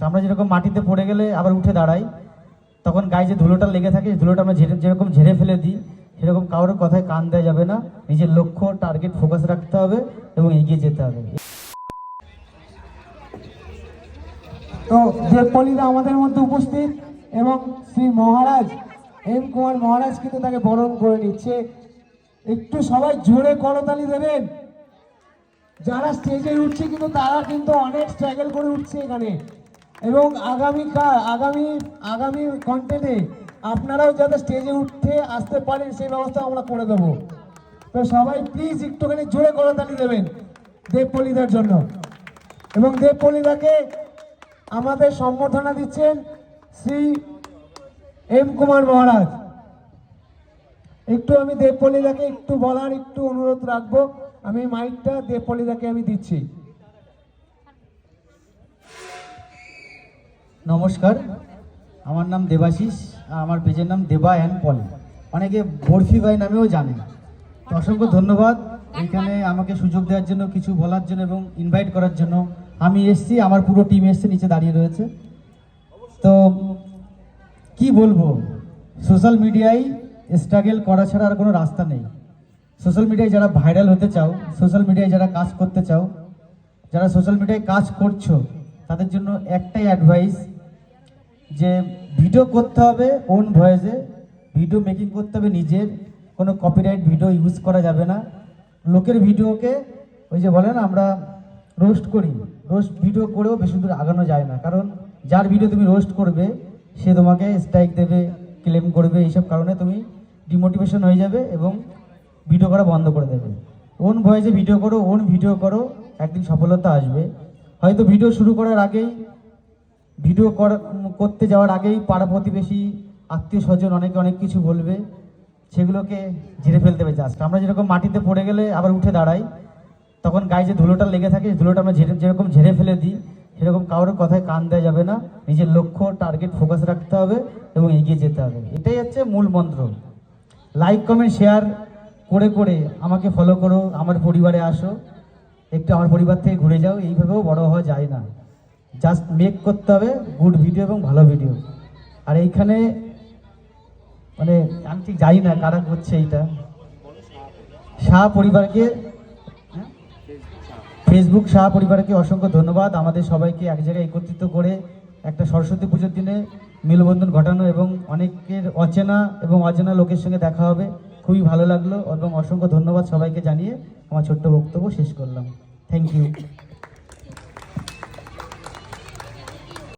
আমরা যেরকম মাটিতে পড়ে গেলে আবার উঠে দাঁড়াই, তখন গায়ে যে ধুলোটা লেগে থাকে ধুলোটা আমরা যেরকম ঝেড়ে ফেলে দিই, সেরকম কারোর কথায় কান দেওয়া যাবে না। নিজের লক্ষ্য টার্গেট ফোকাস রাখতে হবে এবং এগিয়ে যেতে হবে। তো যে পলিদা আমাদের মধ্যে উপস্থিত এবং শ্রী মহারাজ এম কুমার মহারাজ কিন্তু তাকে বরণ করে নিচ্ছে। একটু সবাই জোরে করতালি দেবেন। যারা স্টেজে উঠছে কিন্তু তারা কিন্তু অনেক স্ট্রাগল করে উঠছে এখানে, এবং আগামী কন্টেন্টে আপনারাও যাতে স্টেজে উঠতে আসতে পারেন সেই ব্যবস্থা আমরা করে দেবো। তো সবাই প্লিজ একটুখানি জোরে করতালি দেবেন দেব পলিদার জন্য। এবং দেব পলিদাকে আমাদের সম্বর্ধনা দিচ্ছেন শ্রী এম কুমার মহারাজ। একটু আমি দেব পলিদাকে একটু বলার একটু অনুরোধ রাখবো। আমি মাইকটা দেব পলিদাকে আমি দিচ্ছি। নমস্কার, আমার নাম দেবাশিস, আমার পেজের নাম দেবা অ্যান্ড পল, অনেকে বরফি ভাই নামেও জানে। তো অসংখ্য ধন্যবাদ এখানে আমাকে সুযোগ দেওয়ার জন্য, কিছু বলার জন্য এবং ইনভাইট করার জন্য। আমি এসছি, আমার পুরো টিম এসছে, নিচে দাঁড়িয়ে রয়েছে। তো কি বলবো, সোশ্যাল মিডিয়ায় স্ট্রাগল করা ছাড়া আর কোনো রাস্তা নেই। সোশ্যাল মিডিয়ায় যারা ভাইরাল হতে চাও, সোশ্যাল মিডিয়ায় যারা কাজ করতে চাও, যারা সোশ্যাল মিডিয়ায় কাজ করছো, তাদের জন্য একটাই অ্যাডভাইস যে ভিডিও করতে হবে ওন ভয়েসে, ভিডিও মেকিং করতে হবে নিজের, কোনো কপিরাইট ভিডিও ইউজ করা যাবে না। লোকের ভিডিওকে ওই যে বলেন আমরা রোস্ট করি, রোস্ট ভিডিও করেও বেশি দূর আগানো যায় না। কারণ যার ভিডিও তুমি রোস্ট করবে সে তোমাকে স্ট্রাইক দেবে, ক্লেম করবে, এইসব কারণে তুমি ডিমোটিভেশন হয়ে যাবে এবং ভিডিও করা বন্ধ করে দেবে। ওন ভয়েসে ভিডিও করো, ওন ভিডিও করো, একদিন সফলতা আসবে। হয়তো ভিডিও শুরু করার আগেই, ভিডিও করতে যাওয়ার আগেই পাড়া প্রতিবেশী, আত্মীয় স্বজন অনেকে অনেক কিছু বলবে, সেগুলোকে ঝেড়ে ফেলতে হবে। জাস্ট আমরা যেরকম মাটিতে পড়ে গেলে আবার উঠে দাঁড়াই, তখন গায়ে যে ধুলোটা লেগে থাকে ধুলোটা আমরা যেরকম ঝেড়ে ফেলে দিই, সেরকম কারোর কথায় কান দেওয়া যাবে না। নিজের লক্ষ্য টার্গেট ফোকাস রাখতে হবে এবং এগিয়ে যেতে হবে, এটাই হচ্ছে মূল মন্ত্র। লাইক কমেন্ট শেয়ার করে করে আমাকে ফলো করো, আমার পরিবারে আসো, একটু আমার পরিবার থেকে ঘুরে যাও। এইভাবেও বড় হওয়া যায় না, জাস্ট মেক করতে হবে গুড ভিডিও এবং ভালো ভিডিও। আর এইখানে মানে আমি ঠিক জানি না কারা করছে এইটা, শাহ পরিবারকে, ফেসবুক শাহ পরিবারকে অসংখ্য ধন্যবাদ। আমাদের সবাইকে এক জায়গায় একত্রিত করে একটা সরস্বতী পুজোর দিনে মেলবন্ধন ঘটানো এবং অনেকের অচেনা এবং অজানা লোকের সঙ্গে দেখা হবে, খুবই ভালো লাগলো এবং অসংখ্য ধন্যবাদ সবাইকে জানিয়ে আমার ছোট্ট বক্তব্য শেষ করলাম। Thank you.